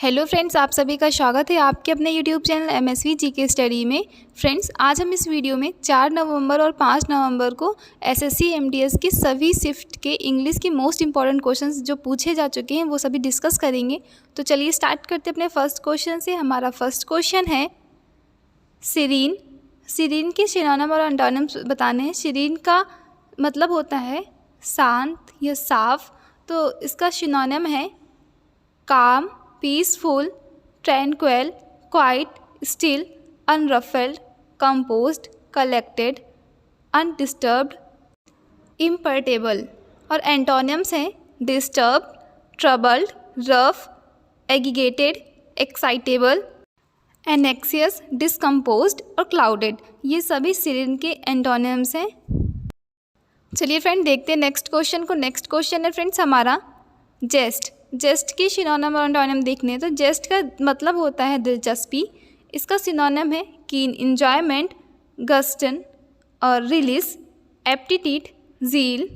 Hello friends, आप सभी का स्वागत है आपके अपने YouTube channel MSV GK study में। फ्रेंड्स, आज हम इस वीडियो में 4 नवंबर और 5 नवंबर को एसएससी एमटीएस की सभी शिफ्ट के इंग्लिश के मोस्ट इंपॉर्टेंट क्वेश्चंस जो पूछे जा चुके हैं वो सभी डिस्कस करेंगे। तो चलिए स्टार्ट करते हैं अपने फर्स्ट क्वेश्चन से। हमारा फर्स्ट क्वेश्चन है सीरीन। सीरीन के सिनोनिम और एंटोनिम्स बताने हैं। सीरीन का मतलब होता है शांत या साफ, तो इसका सिनोनिम है काम, peaceful, tranquil, quiet, still, unruffled, composed, collected, undisturbed, imperturbable। और एंटोनिम्स हैं disturb, troubled, rough, agitated, excitable, anxious, discomposed और क्लाउडेड। ये सभी सीरीन के एंटोनिम्स हैं। चलिए फ्रेंड देखते हैं नेक्स्ट क्वेश्चन को। नेक्स्ट क्वेश्चन है फ्रेंड्स हमारा जेस्ट। जेस्ट की सिनोनिम और एंटोनिम देखने हैं तो जेस्ट का मतलब होता है दिलचस्पी। इसका सिनोनिम है कीन, इंजॉयमेंट, गस्टन और रिलीज, एप्टीट्यूड, जील।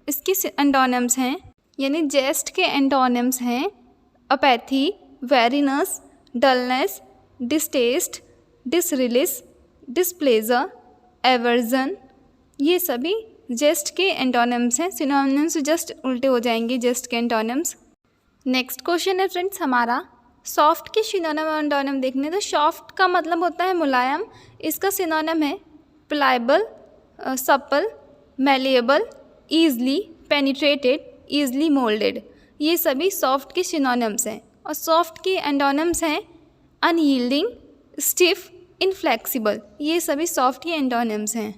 इसके एंटोनिम्स हैं यानी जेस्ट के एंटोनिम्स हैं apathy, weariness, dullness, distaste, disrelish, displeasure, aversion. ये सभी जेस्ट के एंटोनिम्स हैं। सिनोनिम्स जस्ट उल्टे हो जाएंगे जेस्ट के एंटोनिम्स। नेक्स्ट क्वेश्चन है फ्रेंड्स हमारा सॉफ्ट के सिनोनिम और एंटोनिम देखने। तो सॉफ्ट का मतलब होता है मुलायम। इसका सिनोनिम है pliable, supple, malleable, easily penetrated, easily moulded. ये सभी सॉफ्ट के सिनोनिम्स हैं। और सॉफ्ट के एंटोनिम्स हैं अनयील्डिंग, स्टिफ, इनफ्लेक्सिबल। ये सभी सॉफ्ट के एंटोनिम्स हैं।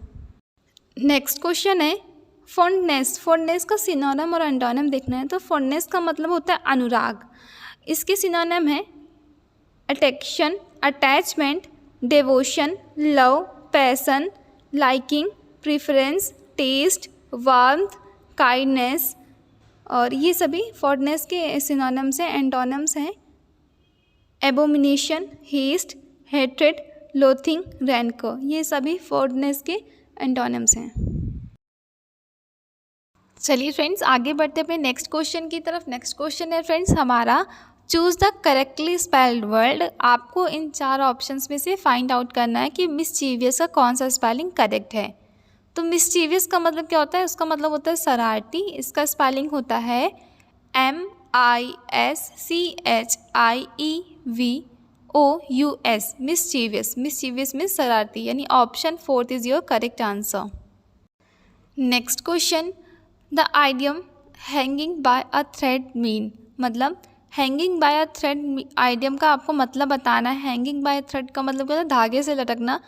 नेक्स्ट क्वेश्चन है फॉन्डनेस। फॉन्डनेस का सिनोनिम और एंटोनिम देखना है तो फॉन्डनेस का मतलब होता है अनुराग। इसके सिनोनिम है attraction, attachment, devotion, love, passion, liking, preference, taste, warmth, kindness. और ये सभी फॉन्डनेस के सिनोनिम्स हैं, एंटोनिम्स हैं abomination, hate, hatred, loathing, rancour. ये सभी फॉन्डनेस के एंटोनिम्स हैं। चलिए फ्रेंड्स आगे बढ़ते अपने नेक्स्ट क्वेश्चन की तरफ। नेक्स्ट क्वेश्चन है फ्रेंड्स हमारा choose the correctly spelled word. आपको इन 4 ऑप्शंस में से फाइंड आउट करना है कि मिसचीवियस का कौन सा स्पेलिंग करेक्ट है। तो मिसचीवियस का मतलब क्या होता है? उसका मतलब होता है शरारती। इसका स्पेलिंग होता है MISCHIEVOUS, मिसचीवियस। मिसचीवियस मीन्स शरारती, यानी option 4 is your correct answer. Next question the idiom hanging by a thread mean. मतलब hanging by a thread idiom का आपको मतलब बताना है। हैंगिंग बाय थ्रेड का मतलब क्या है? धागे से लटकना।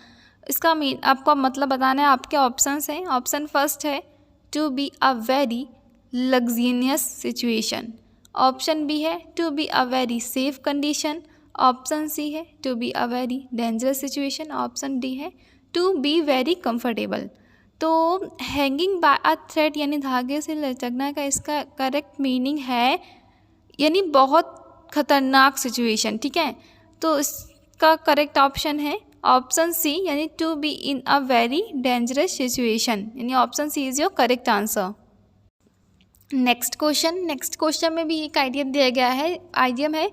इसका मीन आपको मतलब बताना है। आपके ऑप्शंस हैं। ऑप्शन फर्स्ट है to be a very luxurious situation. Option B है to be a very safe condition. Option C है to be a very dangerous situation. Option D है टू बी वेरी कंफर्टेबल। तो hanging by a thread यानी धागे से लटकना का इसका correct meaning है यानी बहुत खतरनाक सिचुएशन। ठीक है, तो इसका करेक्ट ऑप्शन है ऑप्शन सी यानी to be in a very dangerous situation, यानी option C is your correct answer. Next question में भी एक आइडियम दिया गया है। आइडियम है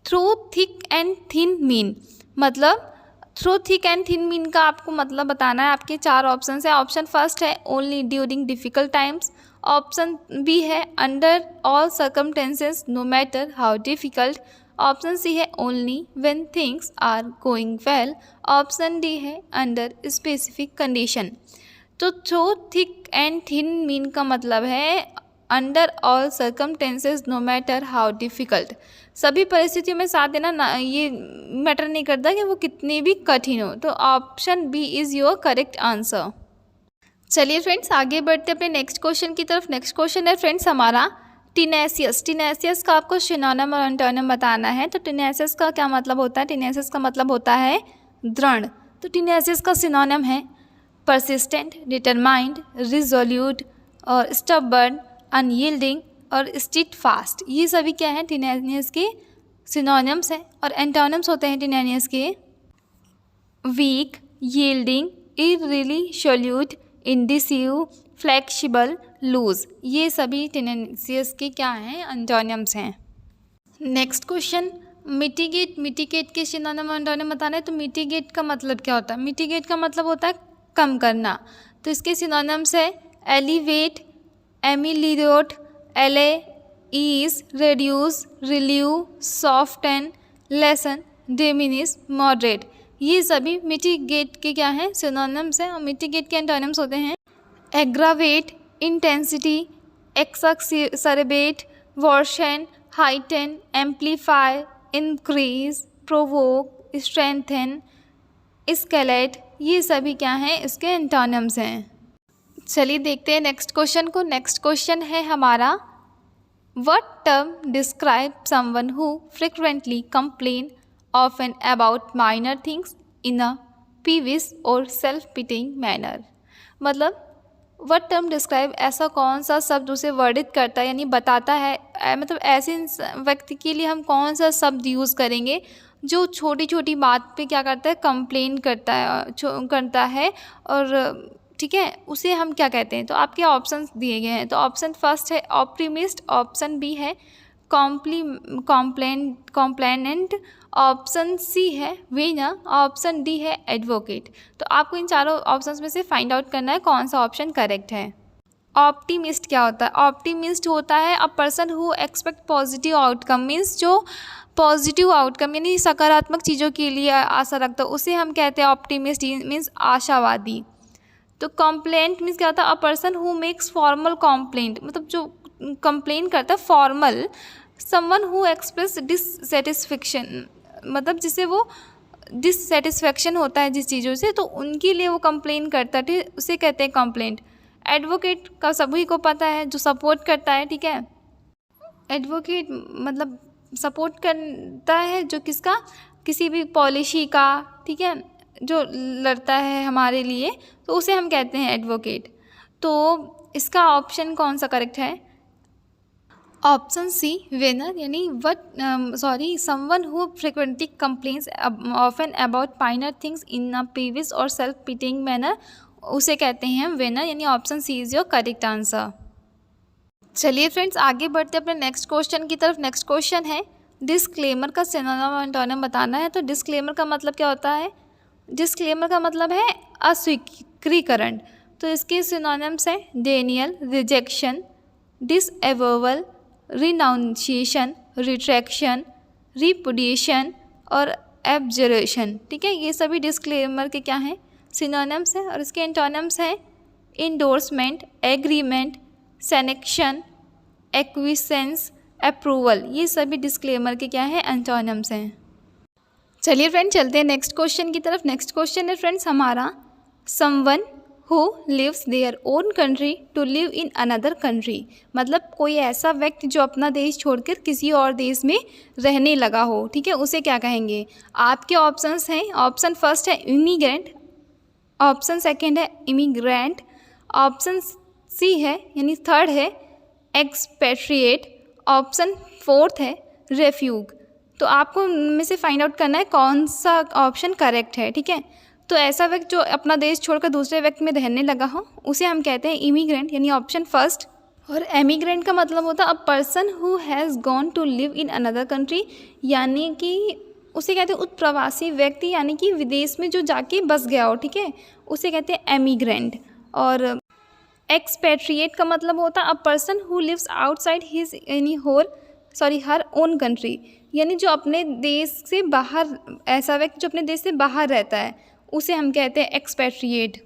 through thick and thin mean. मतलब through thick and thin mean का आपको मतलब बताना है। आपके 4 ऑप्शन है। ऑप्शन फर्स्ट है only during difficult times. Option B है under all circumstances no matter how difficult. Option C है only when things are going well. Option D है अंडर स्पेसिफिक कंडीशन। तो through thick and thin mean का मतलब है under all circumstances no matter how difficult. सभी परिस्थितियों में साथ देना ना, ये मैटर नहीं करता कि वो कितनी भी कठिन हो। तो option B is your correct answer. चलिए फ्रेंड्स आगे बढ़ते अपने नेक्स्ट क्वेश्चन की तरफ। नेक्स्ट क्वेश्चन है फ्रेंड्स हमारा टीनेसियस। टीनेसियस का आपको सिनोनिम और एंटोनिम बताना है। तो टीनेसियस का क्या मतलब होता है? टीनेसियस का मतलब होता है दृढ़। तो टीनेसियस का सिनोनिम है परसिस्टेंट, डिटरमाइंड, रिजोल्यूट और स्टबर्न, अनयील्डिंग और स्टिट फास्ट। ये सभी क्या हैं? टीनेसियस के सिनोनिम्स हैं। और एंटोनिम्स होते हैं टीनेसियस के वीक, यील्डिंग, इररिसोल्यूट, इंडिसिव, फ्लेक्सिबल, लूज। ये सभी टीनेसियस के क्या हैं? एंटोनिम्स हैं। नेक्स्ट क्वेश्चन मिटिगेट के सिनोनिम और एंटोनिम बताना है। तो मिटिगेट का मतलब क्या होता है? मिटिगेट का मतलब होता है कम करना। तो इसके सिनोनिम्स है alleviate, ameliorate, allay, ease, reduce, relieve, soften, lessen, diminish, moderate. ये सभी मिटिगेट के क्या हैं? सिनोनिम्स हैं। और मिटिगेट के एंटोनिम्स होते हैं aggravate, intensity, exacerbate, worsen, heighten, amplify, increase, provoke, strengthen, escalate. ये सभी क्या हैं? इसके एंटोनिम्स हैं। चलिए देखते हैं नेक्स्ट क्वेश्चन को। नेक्स्ट क्वेश्चन है हमारा what term describe someone who frequently complain often about minor things in a peevish or self pitying manner. मतलब व्हाट टर्म डिस्क्राइब ऐसा कौन सा शब्द उसे वर्णित करता है यानी बताता है, मतलब ऐसे व्यक्ति के लिए हम कौन सा शब्द यूज़ करेंगे जो छोटी छोटी बात पे क्या करता है? कंप्लेन करता है और ठीक है, उसे हम क्या कहते हैं? तो आपके ऑप्शंस दिए गए हैं। तो ऑप्शन फर्स्ट है ऑप्टिमिस्ट, ऑप्शन बी है कॉम्प्लेनेंट, ऑप्शन सी है विनर, ऑप्शन डी है एडवोकेट। तो आपको इन चारों ऑप्शंस में से फाइंड आउट करना है कौन सा ऑप्शन करेक्ट है। ऑप्टिमिस्ट क्या होता है? ऑप्टिमिस्ट होता है a person who expect positive outcome, means जो पॉजिटिव आउटकम यानी सकारात्मक चीज़ों के लिए आशा रखता है, उसे हम कहते हैं ऑप्टिमिस्ट, मीन्स आशावादी। तो कंप्लेंट मीन्स क्या होता है? A person who makes formal complaint, मतलब जो कंप्लेन करता है formal. Someone who express dissatisfaction, मतलब जिसे वो डिससेटिस्फेक्शन होता है जिस चीज़ों से, तो उनके लिए वो कंप्लेन करता है, उसे कहते हैं कंप्लेंट। एडवोकेट का सभी को पता है, जो सपोर्ट करता है, ठीक है। एडवोकेट मतलब सपोर्ट करता है जो किसका? किसी भी पॉलिसी का, ठीक है, जो लड़ता है हमारे लिए, तो उसे हम कहते हैं एडवोकेट। तो इसका ऑप्शन कौन सा करेक्ट है? ऑप्शन सी विनर, यानी someone who frequently complains often about minor things in a peevish और सेल्फ पिटिंग मैनर, उसे कहते हैं हम विनर, यानी option C is your correct answer. चलिए फ्रेंड्स आगे बढ़ते अपने नेक्स्ट क्वेश्चन की तरफ। नेक्स्ट क्वेश्चन है डिस्क्लेमर का सिनोनिम और एंटोनिम बताना है। तो डिस्क्लेमर का मतलब क्या होता है? डिस्क्लेमर का मतलब है अस्वीकृतिकरण। तो इसके सिनोनिम्स हैं डेनियल, रिजेक्शन, डिसअवॉवल, रिनाउंसिएशन, रिट्रैक्शन, रिपुडिएशन और एब्जरेशन। ठीक है, ये सभी डिस्क्लेमर के क्या हैं? सिनोनिम्स हैं। और इसके एंटोनिम्स हैं इंडोर्समेंट, एग्रीमेंट, सैंक्शन, एक्विसेंस, अप्रूवल। ये सभी डिस्क्लेमर के क्या हैं? एंटोनिम्स हैं। चलिए फ्रेंड चलते हैं नेक्स्ट क्वेश्चन की तरफ। नेक्स्ट क्वेश्चन है फ्रेंड्स हमारा someone who lives their own country to live in another country. मतलब कोई ऐसा व्यक्ति जो अपना देश छोड़कर किसी और देश में रहने लगा हो, ठीक है, उसे क्या कहेंगे? आपके ऑप्शंस हैं। ऑप्शन फर्स्ट है इमिग्रेंट, ऑप्शन सेकंड है इमिग्रेंट, ऑप्शन सी है यानी थर्ड है एक्सपेट्रिएट, ऑप्शन फोर्थ है रेफ्यूग। तो आपको में से फाइंड आउट करना है कौन सा ऑप्शन करेक्ट है, ठीक है। तो ऐसा व्यक्ति जो अपना देश छोड़कर दूसरे व्यक्ति में रहने लगा हो उसे हम कहते हैं इमिग्रेंट, यानी ऑप्शन फर्स्ट। और एमिग्रेंट का मतलब होता है a person who has gone to live in another country, यानी कि उसे कहते हैं उत्प्रवासी व्यक्ति, यानी कि विदेश में जो जाके बस गया हो, ठीक है, उसे कहते हैं एमिग्रेंट। और एक्सपेट्रिएट का मतलब होता है a person who lives outside his her own country, यानी जो अपने देश से बाहर, ऐसा व्यक्ति जो अपने देश से बाहर रहता है उसे हम कहते हैं एक्सपेट्रिएट।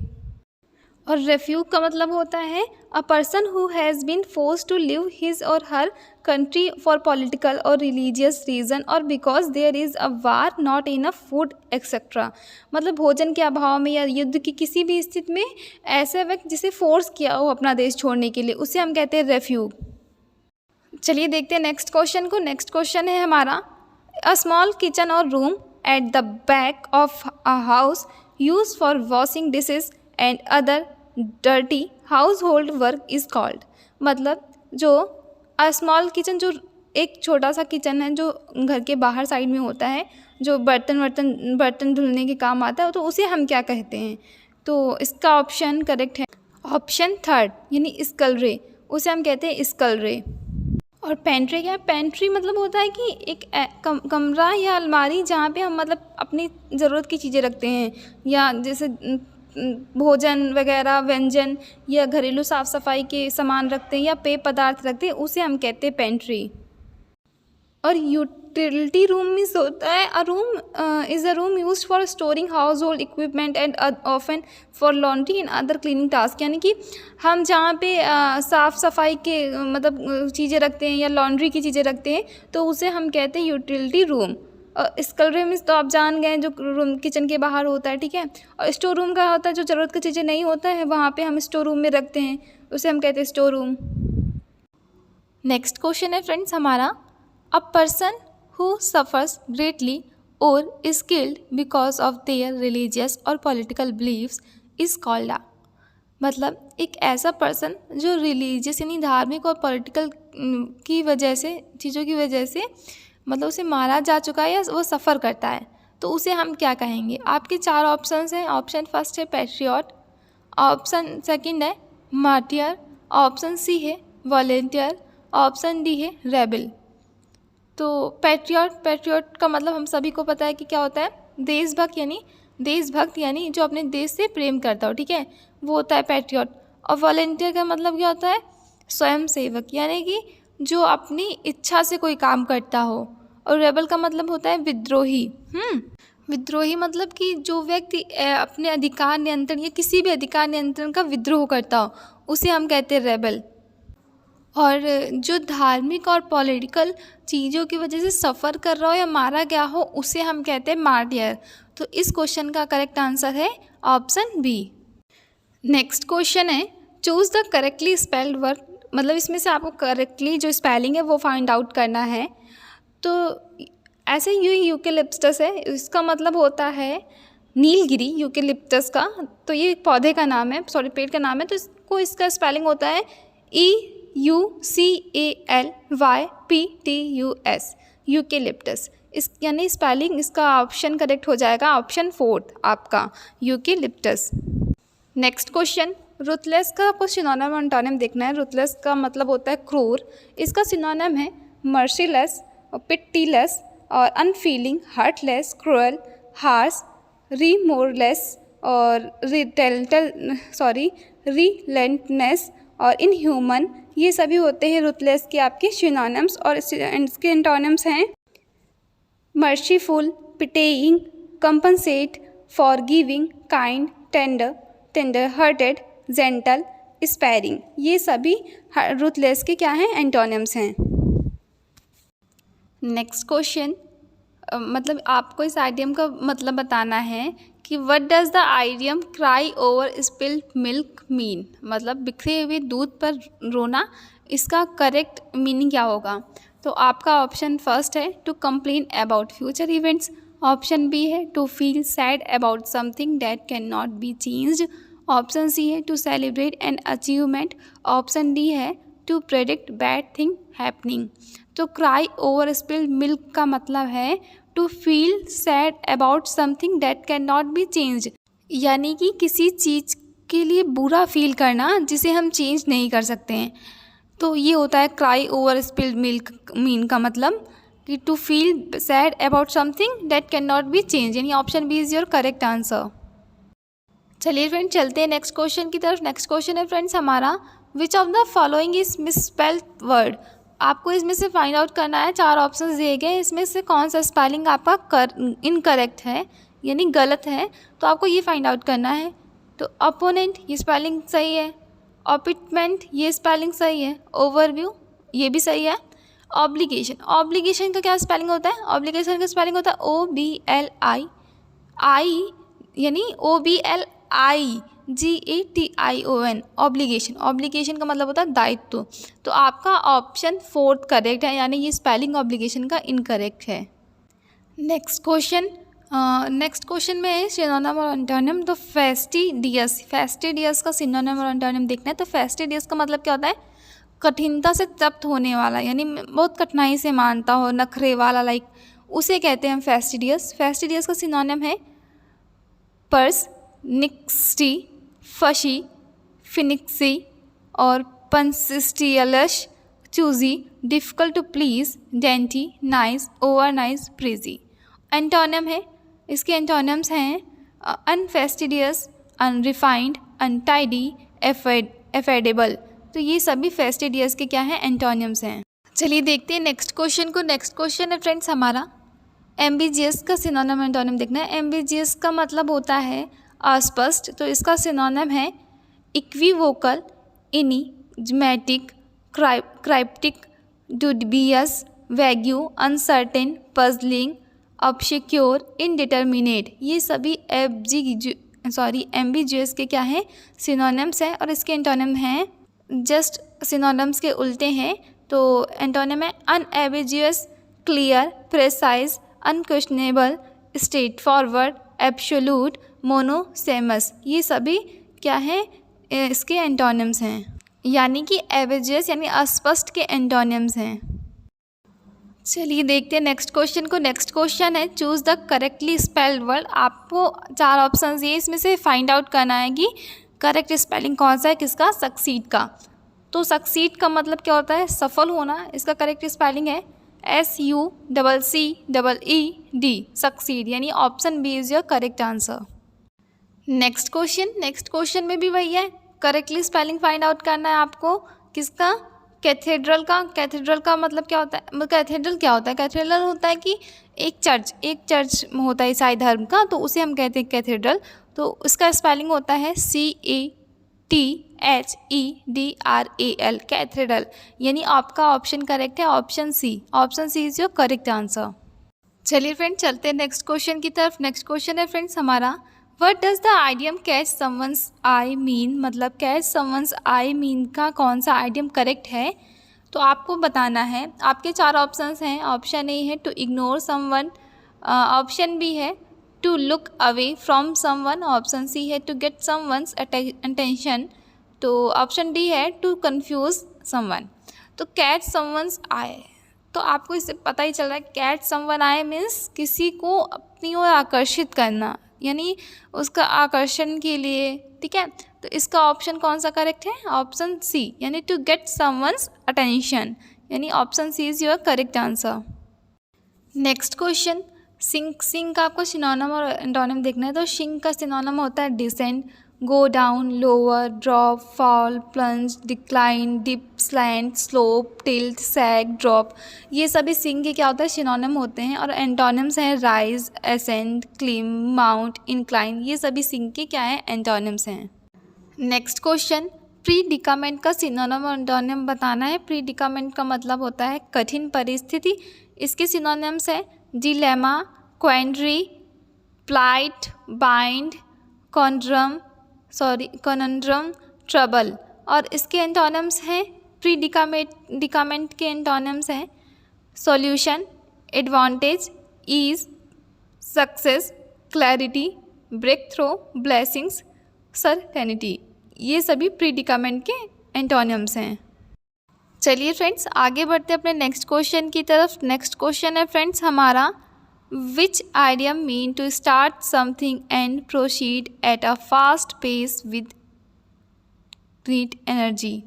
और रेफ्यूग का मतलब होता है a person who has been force to live his और हर कंट्री फॉर पॉलिटिकल और रिलीजियस रीज़न और because there is a war not enough food etcetera. मतलब भोजन के अभाव में या युद्ध की किसी भी स्थिति में ऐसा व्यक्ति जिसे फोर्स किया हो अपना देश छोड़ने के लिए उसे हम कहते हैं रेफ्यूग। चलिए देखते हैं नेक्स्ट क्वेश्चन को। नेक्स्ट क्वेश्चन है हमारा अ स्मॉल किचन और room at the back of a house use for washing dishes and other dirty house hold work is called. मतलब जो अ स्मॉल किचन, जो एक छोटा सा किचन है जो घर के बाहर साइड में होता है, जो बर्तन धुलने के काम आता है, तो उसे हम क्या कहते हैं? तो इसका ऑप्शन करेक्ट है ऑप्शन थर्ड, यानी स्कलरे, उसे हम कहते हैं स्कलरे। और पेंट्री क्या है? पेंट्री मतलब होता है कि एक कमरा या अलमारी जहाँ पे हम मतलब अपनी ज़रूरत की चीज़ें रखते हैं, या जैसे भोजन वगैरह, व्यंजन या घरेलू साफ़ सफाई के सामान रखते हैं या पेय पदार्थ रखते हैं, उसे हम कहते हैं पेंट्री। और यूटिलिटी रूम मीन्स होता है अ room is a room used for storing house hold equipment and often for laundry and other cleaning task. यानी कि हम जहाँ पे साफ़ सफाई के मतलब चीज़ें रखते हैं या लॉन्ड्री की चीज़ें रखते हैं, तो उसे हम कहते हैं यूटिलिटी रूम। स्टोर रूम तो आप जान गए, जो रूम किचन के बाहर होता है, ठीक है। और स्टोर रूम का होता है जो ज़रूरत की चीज़ें नहीं होता है, वहाँ पे हम स्टोर रूम में रखते हैं, उसे हम कहते हैं स्टोर रूम। नेक्स्ट क्वेश्चन है फ्रेंड्स हमारा, a person who suffers greatly or is killed because of their religious or political beliefs is called a। मतलब एक ऐसा पर्सन जो रिलीजियस यानी धार्मिक और पॉलिटिकल की वजह से, चीज़ों की वजह से मतलब उसे मारा जा चुका है या वो सफ़र करता है, तो उसे हम क्या कहेंगे? आपके 4 ऑप्शंस हैं। ऑप्शन फर्स्ट है पैट्रियट, ऑप्शन सेकंड है मार्टियर, ऑप्शन सी है वॉलेंटियर, ऑप्शन डी है रेबल। तो पैट्रियट का मतलब हम सभी को पता है कि क्या होता है? देशभक्त यानी जो अपने देश से प्रेम करता हो, ठीक है, वो होता है पैट्रियट। और वॉलेंटियर का मतलब क्या होता है? स्वयं सेवक, यानी कि जो अपनी इच्छा से कोई काम करता हो। और रेबल का मतलब होता है विद्रोही। विद्रोही मतलब कि जो व्यक्ति अपने अधिकार नियंत्रण या किसी भी अधिकार नियंत्रण का विद्रोह करता हो, उसे हम कहते हैं रेबल। और जो धार्मिक और पॉलिटिकल चीज़ों की वजह से सफ़र कर रहा हो या मारा गया हो, उसे हम कहते हैं मार्टियर। तो इस क्वेश्चन का करेक्ट आंसर है ऑप्शन बी। नेक्स्ट क्वेश्चन है, choose the correctly spelled word. मतलब इसमें से आपको करेक्टली जो स्पेलिंग है वो फाइंड आउट करना है। तो ऐसे यूकेलिप्टस है, इसका मतलब होता है नीलगिरी, यूकेलिप्टस का। तो ये एक पौधे का नाम है, सॉरी पेड़ का नाम है। तो इसका स्पेलिंग होता है EUCALYPTUS, यूकेलिप्टस। इस यानी स्पेलिंग इसका ऑप्शन करेक्ट हो जाएगा ऑप्शन 4 आपका, यूकेलिप्टस। नेक्स्ट क्वेश्चन, रुथलेस का आपको सिनोनिम और एंटोनिम देखना है। रुथलेस का मतलब होता है क्रूर, इसका सिनोनिम है मर्सीलेस, पिटीलेस और अनफीलिंग, हार्टलेस, क्रूअल, हार्श, रिमोरलेस और रिलेंटनेस और इनह्यूमन। ये सभी होते हैं रुथलेस के आपके सिनोनिम्स। और इसके एंटोनिम्स हैं merciful, pitying, compassionate, forgiving, kind, tender hearted, gentle, sparing. ये सभी रुथलेस के क्या हैं? एंटोनिम्स हैं। नेक्स्ट क्वेश्चन, मतलब आपको इस आइडियम का मतलब बताना है कि what does the idiom cry over spilled milk mean. मतलब बिखरे हुए दूध पर रोना, इसका करेक्ट मीनिंग क्या होगा? तो आपका ऑप्शन फर्स्ट है to complain about future events, option B है to feel sad about something that can not be changed, option C है to celebrate an achievement, option D है to predict bad thing happening. तो cry over spilled milk का मतलब है to feel sad about something that can not be changed, यानी कि किसी चीज़ के लिए बुरा फील करना जिसे हम चेंज नहीं कर सकते हैं। तो ये होता है cry over spilled milk mean का मतलब कि to feel sad about something that can not be change, यानी option B is your correct answer. चलिए फ्रेंड्स चलते हैं नेक्स्ट क्वेश्चन की तरफ। नेक्स्ट क्वेश्चन है फ्रेंड्स हमारा, which of the following is misspelled word. आपको इसमें से फाइंड आउट करना है, 4 ऑप्शंस दिए गए, इसमें से कौन सा स्पेलिंग आपका इनकरेक्ट है यानी गलत है, तो आपको ये फाइंड आउट करना है। तो अपोनेंट, ये स्पेलिंग सही है। ऑपिटमेंट, ये स्पेलिंग सही है। ओवरव्यू, ये भी सही है। ऑब्लिगेशन का क्या स्पेलिंग होता है? ऑब्लिगेशन का स्पेलिंग होता है OBLI, यानी OBLIGATION, ऑब्लिगेशन का मतलब होता है दायित्व। तो आपका ऑप्शन 4 करेक्ट है, यानी ये स्पेलिंग ऑब्लिगेशन का इनकरेक्ट है। नेक्स्ट क्वेश्चन में है सिनोनिम और एंटोनिम। तो फेस्टिडियस का सिनोनिम और एंटोनिम देखना है। तो फेस्टिडियस का मतलब क्या होता है? कठिनता से तप्त होने वाला, यानी बहुत कठिनाई से मानता हो, नखरे वाला, लाइक, उसे कहते हैं हम फेस्टिडियस। फेस्टिडियस का सिनोनिम है पर्स, निक्सटी, फशी, फिनिक्सी और पंसिस्टियलश, choosy, difficult to please, dainty, nice, over nice, breezy। Antonym है, इसके एंटोनिम्स हैं unfastidious, unrefined, untidy, affordable। तो ये सभी fastidious के क्या हैं, एंटोनिम्स हैं। चलिए देखते हैं नेक्स्ट क्वेश्चन को। नेक्स्ट क्वेश्चन है फ्रेंड्स हमारा एम्बिजियस का सिनोनिम एंटोनिम देखना है। एम्बिजियस का मतलब होता है अस्पष्ट, तो इसका सिनोनिम है equivocal, enigmatic, cryptic, dubious, vague, uncertain, puzzling, obscure, indeterminate. ये सभी एम्बिजियस के क्या हैं, सिनोनिम्स हैं, और इसके एंटोनिम हैं जस्ट सिनोनिम्स के उल्टे हैं। तो एंटोनिम है unambiguous, clear, precise, unquestionable, straightforward, absolute, monosemous. ये सभी क्या हैं, इसके एंटोनिम्स हैं, यानी कि एम्बिजियस यानी अस्पष्ट के एंटोनिम्स हैं। चलिए देखते हैं नेक्स्ट क्वेश्चन को। नेक्स्ट क्वेश्चन है choose the correctly spelled word. आपको 4 ऑप्शन ये इसमें से फाइंड आउट करना है कि करेक्ट स्पेलिंग कौन सा है किसका, सक्सीड का। तो सक्सीड का मतलब क्या होता है, सफल होना। इसका करेक्ट स्पेलिंग है SUCCEED, सक्सीड, यानी option B is your correct answer. Next question में भी वही है, करेक्टली स्पेलिंग फाइंड आउट करना है आपको किसका, कैथेड्रल का। कैथेड्रल का मतलब क्या होता है, कैथेड्रल क्या होता है, कैथेड्रल होता है कि एक चर्च होता है ईसाई धर्म का, तो उसे हम कहते हैं कैथेड्रल। तो उसका स्पेलिंग होता है CATHEDRAL, कैथेड्रल, यानी आपका ऑप्शन करेक्ट है option C. Option C is your correct answer. चलिए फ्रेंड्स चलते हैं नेक्स्ट क्वेश्चन की तरफ। नेक्स्ट क्वेश्चन है फ्रेंड्स हमारा what does the idiom catch someone I mean, मतलब कैच समवंस आई मीन का कौन सा आइडियम करेक्ट है। तो आपको बताना है, आपके 4 ऑप्शंस हैं। ऑप्शन ए है to ignore someone, option B है to look away from someone, option C है टू गेट समवंस अटेंशन, तो ऑप्शन डी है टू कंफ्यूज समवन। तो कैच समवंस आए, तो आपको इससे पता ही चल रहा है कैच समवन आए मीन्स किसी को अपनी ओर आकर्षित करना, यानी उसका आकर्षण के लिए, ठीक है। तो इसका ऑप्शन कौन सा करेक्ट है, ऑप्शन सी, यानी टू गेट समवंस अटेंशन, यानी option C is your correct answer. Next question, sink का आपको सिनोनिम और एंटोनिम देखना है। तो सिंक का सिनोनिम होता है descend, go down, lower, drop, fall, plunge, decline, dip, slant, slope, tilt, sag, drop. ये सभी सिंक के क्या होता है, सिनोनिम होते हैं। और एंटोनिम्स हैं rise, ascend, climb, mount, incline. ये सभी सिंक के क्या हैं, एंटोनिम्स हैं। नेक्स्ट क्वेश्चन, प्रीडिकामेंट का सिनोनिम और एंटोनिम बताना है। प्रीडिकामेंट का मतलब होता है कठिन परिस्थिति। इसके सिनोनिम्स हैं dilemma, quandary, plight, bind, conundrum, trouble. और इसके एंटोनिम्स हैं प्रीडिकामेंट के एंटोनिम्स हैं solution, advantage, ease, success, clarity, breakthrough, blessings, certainty. ये सभी प्रीडिकामेंट के एंटोनिम्स हैं। चलिए फ्रेंड्स आगे बढ़ते हैं अपने नेक्स्ट क्वेश्चन की तरफ। नेक्स्ट क्वेश्चन है फ्रेंड्स हमारा which idiom mean to start something and proceed at a fast pace with great energy.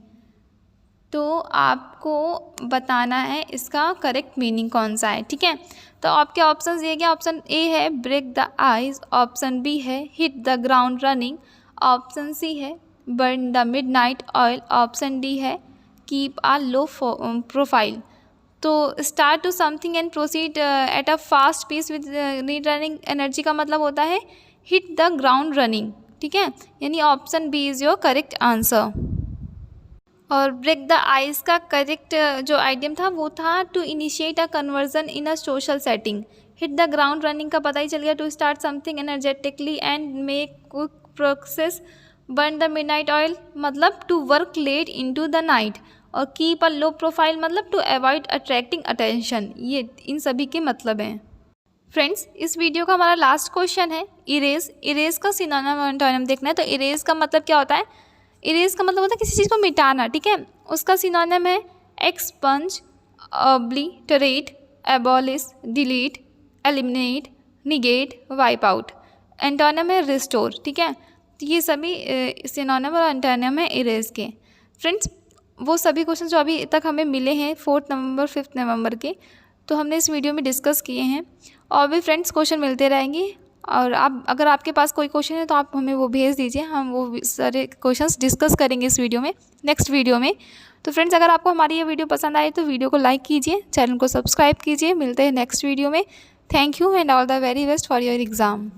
तो आपको बताना है इसका करेक्ट मीनिंग कौन सा है, ठीक है। तो आपके ऑप्शन ये क्या, ऑप्शन ए है break the ice, option B है hit the ground running, option C है burn the midnight oil, option D है कीप आ लो प्रोफाइल। तो start to something and proceed at a fast pace with need running energy का मतलब होता है hit the ground running, ठीक है, यानी option B is your correct answer. और ब्रेक द आइस का करेक्ट जो आइडियम था वो था to initiate a conversation in a social setting. Hit the ground running का पता ही चल गया, to start something energetically and make quick process. Burn the midnight oil मतलब to work late into the night. और कीप अ लो प्रोफाइल मतलब to avoid attracting attention. ये इन सभी के मतलब हैं। फ्रेंड्स इस वीडियो का हमारा लास्ट क्वेश्चन है इरेज। इरेज का सिनोनिम और एंटोनिम देखना है। तो इरेज का मतलब क्या होता है, इरेज का मतलब होता है किसी चीज़ को मिटाना, ठीक है। उसका सिनोनिम है expunge, obliterate, abolish, delete, eliminate, negate, wipe out. Antonym है रिस्टोर, ठीक है। तो ये सभी सिनोनिम और एंटोनिम है इरेज के। फ्रेंड्स वो सभी क्वेश्चन जो अभी तक हमें मिले हैं 4 नवंबर 5 नवंबर के, तो हमने इस वीडियो में डिस्कस किए हैं। और भी फ्रेंड्स क्वेश्चन मिलते रहेंगे, और आप अगर आपके पास कोई क्वेश्चन है तो आप हमें वो भेज दीजिए, हम वो सारे क्वेश्चंस डिस्कस करेंगे इस वीडियो में, नेक्स्ट वीडियो में। तो फ्रेंड्स अगर आपको हमारी ये वीडियो पसंद आए तो वीडियो को लाइक कीजिए, चैनल को सब्सक्राइब कीजिए। मिलते हैं नेक्स्ट वीडियो में। Thank you and all the very best for your exam.